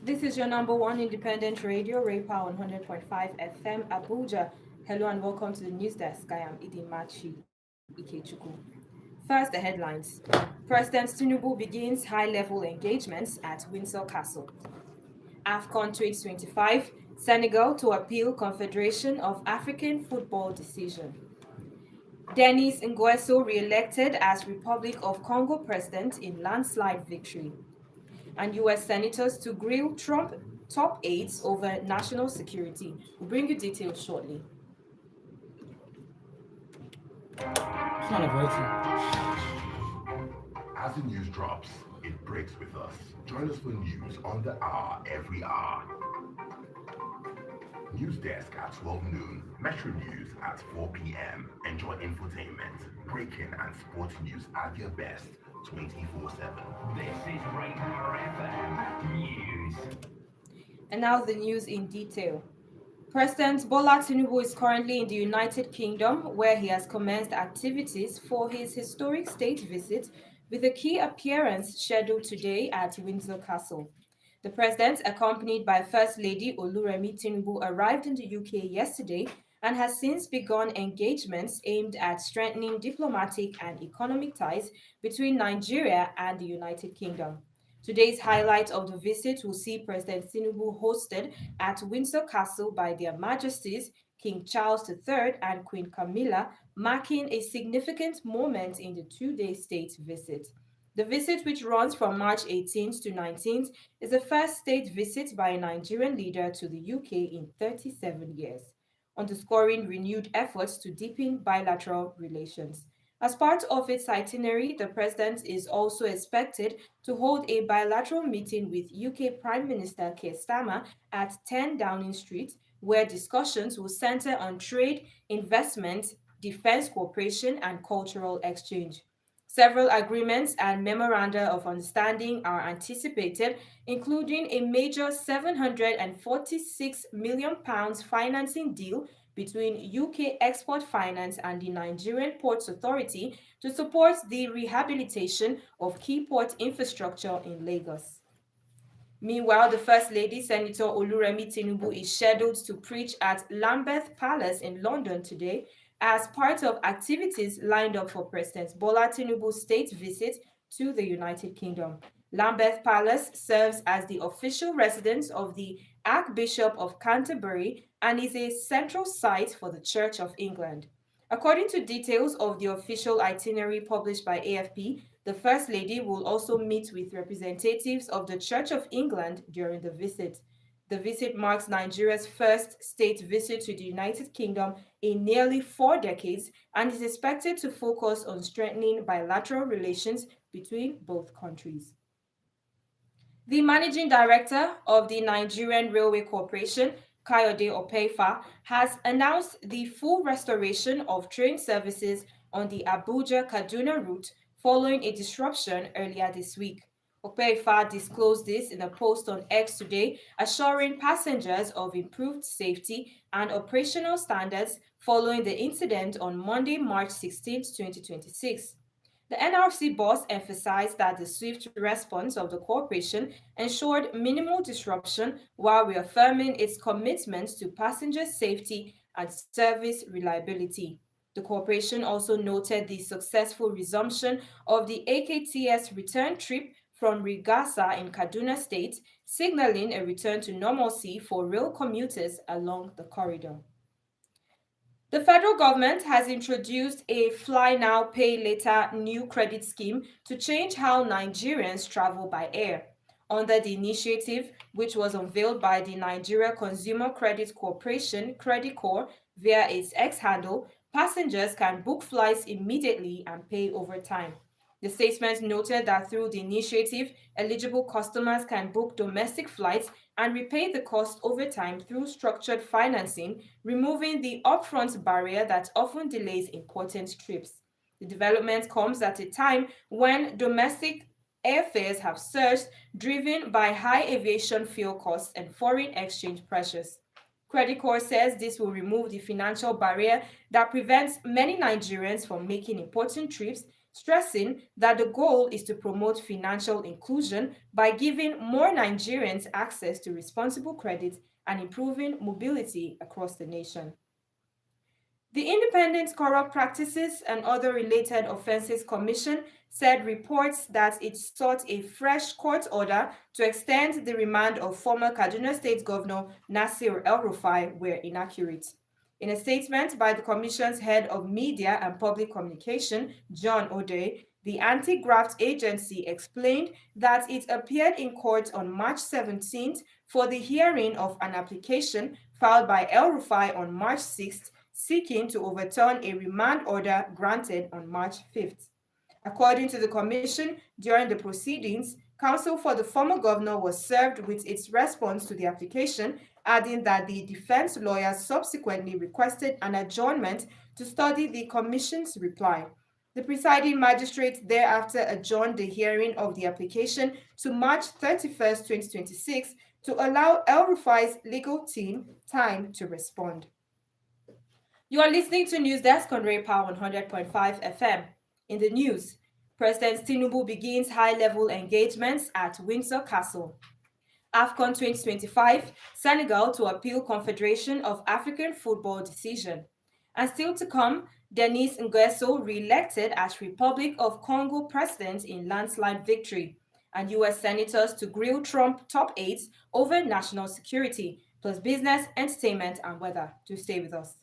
This is your number one independent radio, Raypa on 100.5 FM, Abuja. Hello and welcome to the news desk. I am Idimachi Ikechukwu. First, the headlines. President Tinubu begins high-level engagements at Windsor Castle. AFCON 2025, Senegal to appeal Confederation of African Football decision. Denis Nguesso re-elected as Republic of Congo president in landslide victory. And U.S. senators to grill Trump top aides over national security. We'll bring you details shortly. It's not a voting. As the news drops, it breaks with us. Join us for news on the hour every hour. News desk at 12 noon, Metro News at 4 p.m. Enjoy infotainment, breaking and sporting news at their best 24/7. This is Radar FM News. And now the news in detail. President Bola Tinubu is currently in the United Kingdom, where he has commenced activities for his historic state visit, with a key appearance scheduled today at Windsor Castle. The president, accompanied by First Lady Oluremi Tinubu, arrived in the UK yesterday and has since begun engagements aimed at strengthening diplomatic and economic ties between Nigeria and the United Kingdom. Today's highlight of the visit will see President Tinubu hosted at Windsor Castle by their Majesties King Charles III and Queen Camilla, marking a significant moment in the two-day state visit. The visit, which runs from March 18th to 19th, is the first state visit by a Nigerian leader to the UK in 37 years, underscoring renewed efforts to deepen bilateral relations. As part of its itinerary, the president is also expected to hold a bilateral meeting with UK Prime Minister Keir Starmer at 10 Downing Street, where discussions will center on trade, investment, defense cooperation, and cultural exchange. Several agreements and memoranda of understanding are anticipated, including a major £746 million financing deal between UK Export Finance and the Nigerian Ports Authority to support the rehabilitation of key port infrastructure in Lagos. Meanwhile, the First Lady, Senator Oluremi Tinubu, is scheduled to preach at Lambeth Palace in London today as part of activities lined up for President Bola Tinubu's state visit to the United Kingdom. Lambeth Palace serves as the official residence of the Archbishop of Canterbury and is a central site for the Church of England. According to details of the official itinerary published by AFP, the First Lady will also meet with representatives of the Church of England during the visit. The visit marks Nigeria's first state visit to the United Kingdom in nearly 4 decades and is expected to focus on strengthening bilateral relations between both countries. The managing director of the Nigerian Railway Corporation, Kayode Opeifa, has announced the full restoration of train services on the Abuja-Kaduna route following a disruption earlier this week. Opeifa disclosed this in a post on X today, assuring passengers of improved safety and operational standards following the incident on Monday, March 16, 2026. The NRC boss emphasized that the swift response of the corporation ensured minimal disruption while reaffirming its commitment to passenger safety and service reliability. The corporation also noted the successful resumption of the AKTS return trip from Rigasa in Kaduna State, signaling a return to normalcy for rail commuters along the corridor. The federal government has introduced a Fly Now, Pay Later new credit scheme to change how Nigerians travel by air. Under the initiative, which was unveiled by the Nigeria Consumer Credit Corporation, Creditcorp, via its X handle, passengers can book flights immediately and pay over time. The statement noted that through the initiative, eligible customers can book domestic flights and repay the cost over time through structured financing, removing the upfront barrier that often delays important trips. The development comes at a time when domestic airfares have surged, driven by high aviation fuel costs and foreign exchange pressures. Credit Corps says this will remove the financial barrier that prevents many Nigerians from making important trips, stressing that the goal is to promote financial inclusion by giving more Nigerians access to responsible credit and improving mobility across the nation. The Independent Corrupt Practices and Other Related Offences Commission said reports that it sought a fresh court order to extend the remand of former Kaduna State Governor Nasir El-Rufai were inaccurate. In a statement by the Commission's head of media and public communication, John Ode, the anti-graft agency explained that it appeared in court on March 17th for the hearing of an application filed by El-Rufai on March 6th seeking to overturn a remand order granted on March 5th. According to the Commission, during the proceedings, counsel for the former governor was served with its response to the application, adding that the defense lawyers subsequently requested an adjournment to study the Commission's reply. The presiding magistrate thereafter adjourned the hearing of the application to March 31st, 2026 to allow El-Rufai's legal team time to respond. You are listening to News Desk on Ray Power 100.5 FM. In the news, President Tinubu begins high-level engagements at Windsor Castle. AFCON 2025, Senegal to appeal Confederation of African Football decision. And still to come, Denis Nguesso re-elected as Republic of Congo president in landslide victory. And U.S. senators to grill Trump top aides over national security, plus business, entertainment, and weather. Do stay with us.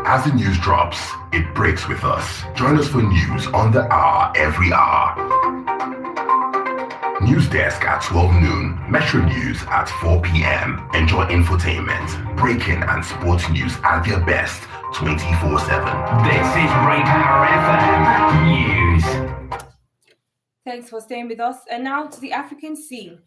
As the news drops, it breaks with us. Join us for news on the hour every hour. News desk at 12 noon, Metro News at 4 p.m. Enjoy infotainment, breaking and sports news at their best 24/7. This is Ray Power FM News. Thanks for staying with us. And now to the African scene.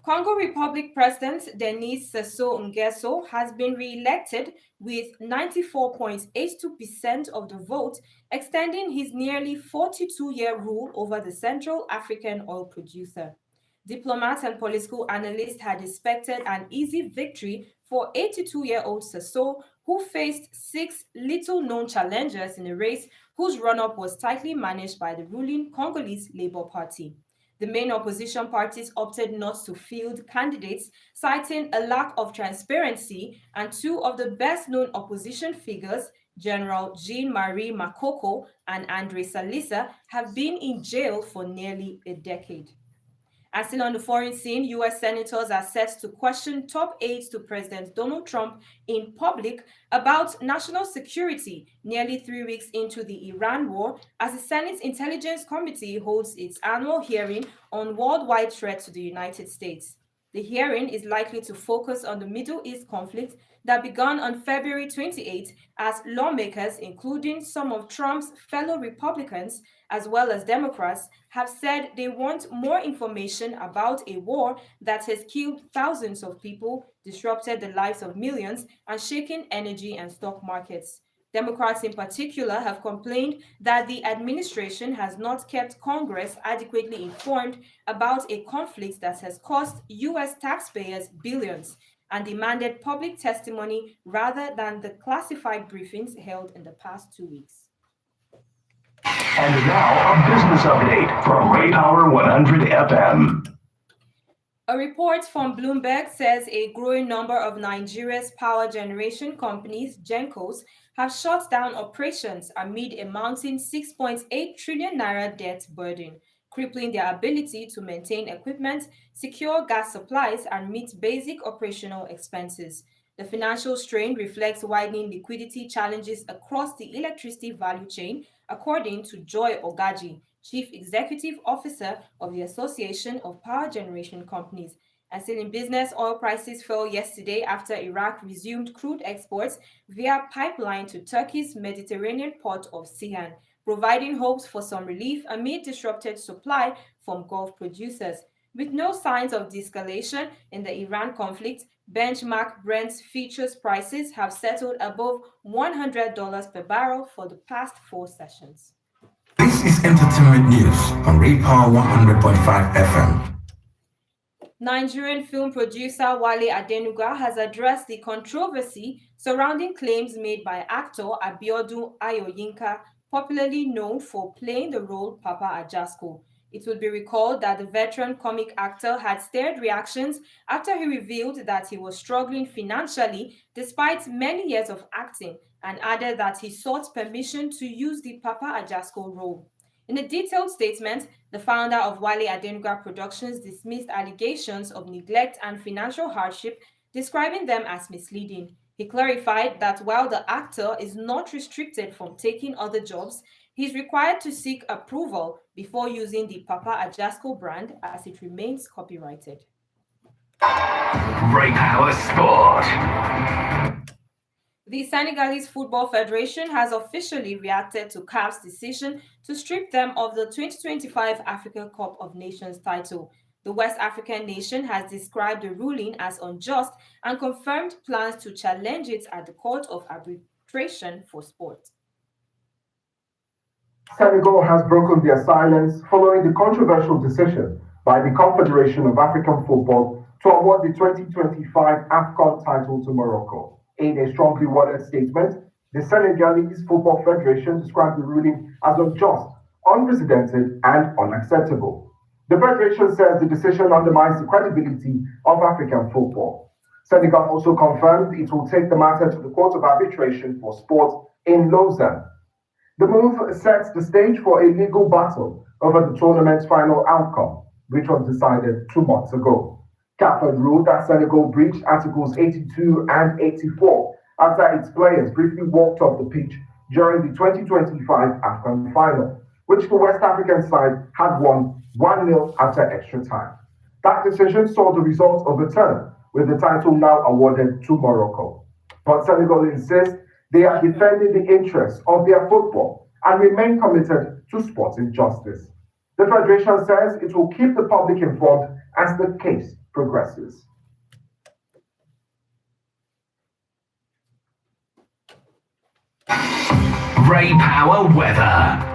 Congo Republic President Denis Sassou Nguesso has been re-elected with 94.82% of the vote, extending his nearly 42-year rule over the Central African oil producer. Diplomats and political analysts had expected an easy victory for 82-year-old Sassou, who faced 6 little-known challengers in a race whose run-up was tightly managed by the ruling Congolese Labour Party. The main opposition parties opted not to field candidates, citing a lack of transparency, and 2 of the best-known opposition figures, General Jean-Marie Makoko and Andre Salisa, have been in jail for nearly a decade. And still on the foreign scene, U.S. senators are set to question top aides to President Donald Trump in public about national security nearly 3 weeks into the Iran war, as the Senate Intelligence Committee holds its annual hearing on worldwide threat to the United States. The hearing is likely to focus on the Middle East conflict that began on February 28 as lawmakers, including some of Trump's fellow Republicans as well as Democrats, have said they want more information about a war that has killed thousands of people, disrupted the lives of millions, and shaken energy and stock markets. Democrats in particular have complained that the administration has not kept Congress adequately informed about a conflict that has cost U.S. taxpayers billions, and demanded public testimony rather than the classified briefings held in the past 2 weeks. And now a business update from Ray Power 100 FM. A report from Bloomberg says a growing number of Nigeria's power generation companies, GENCOs, have shut down operations amid a mounting 6.8 trillion naira debt burden, crippling their ability to maintain equipment, secure gas supplies, and meet basic operational expenses. The financial strain reflects widening liquidity challenges across the electricity value chain, according to Joy Ogaji, Chief Executive Officer of the Association of Power Generation Companies. And still in business, oil prices fell yesterday after Iraq resumed crude exports via pipeline to Turkey's Mediterranean port of Ceyhan, providing hopes for some relief amid disrupted supply from Gulf producers. With no signs of de-escalation in the Iran conflict, benchmark Brent futures prices have settled above $100 per barrel for the past 4 sessions. This is entertainment news on Ray Power 100.5 FM. Nigerian film producer Wale Adenuga has addressed the controversy surrounding claims made by actor Abiodun Ayoyinka, popularly known for playing the role Papa Ajasco. It will be recalled that the veteran comic actor had stirred reactions after he revealed that he was struggling financially despite many years of acting, and added that he sought permission to use the Papa Ajasco role. In a detailed statement, the founder of Wale Adenuga Productions dismissed allegations of neglect and financial hardship, describing them as misleading. He clarified that while the actor is not restricted from taking other jobs, he is required to seek approval before using the Papa Ajasco brand as it remains copyrighted. Ray Power Sport. The Senegalese Football Federation has officially reacted to CAF's decision to strip them of the 2025 Africa Cup of Nations title. The West African nation has described the ruling as unjust and confirmed plans to challenge it at the Court of Arbitration for Sport. Senegal has broken their silence following the controversial decision by the Confederation of African Football to award the 2025 AFCON title to Morocco. In a strongly worded statement, the Senegalese Football Federation described the ruling as unjust, unprecedented, and unacceptable. The federation says the decision undermines the credibility of African football. Senegal also confirmed it will take the matter to the Court of Arbitration for Sport in Lausanne. The move sets the stage for a legal battle over the tournament's final outcome, which was decided 2 months ago. CAF had ruled that Senegal breached Articles 82 and 84 after its players briefly walked off the pitch during the 2025 AFCON final, which the West African side had won 1-0 after extra time. That decision saw the results overturned, with the title now awarded to Morocco. But Senegal insists they are defending the interests of their football and remain committed to sporting justice. The Federation says it will keep the public informed as the case progresses. Ray Power Weather.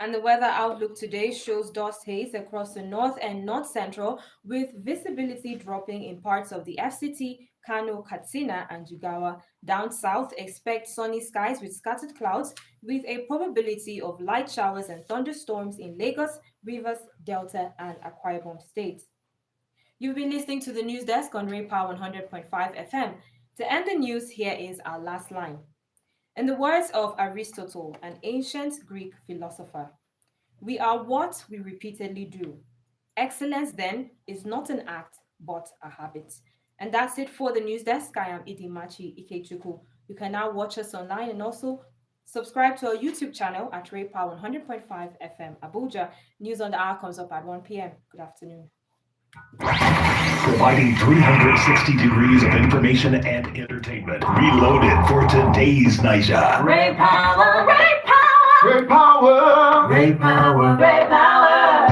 And the weather outlook today shows dust haze across the north and north central, with visibility dropping in parts of the FCT, Kano, Katsina, and Jigawa. Down south, expect sunny skies with scattered clouds, with a probability of light showers and thunderstorms in Lagos, Rivers, Delta, and Akwa Ibom states. You've been listening to the news desk on Ray Power 100.5 FM. To end the news, here is our last line. In the words of Aristotle, an ancient Greek philosopher, we are what we repeatedly do. Excellence, then, is not an act, but a habit. And that's it for the news desk. I am Idimachi Ikechukwu. You can now watch us online and also subscribe to our YouTube channel at Ray Power 100.5 FM Abuja. News on the hour comes up at 1 p.m. Good afternoon. Providing 360 degrees of information and entertainment. Reloaded for today's Niger. Ray Power, Ray Power, Ray Power. Ray Power, Ray Power.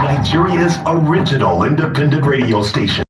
Nigeria's original independent radio station.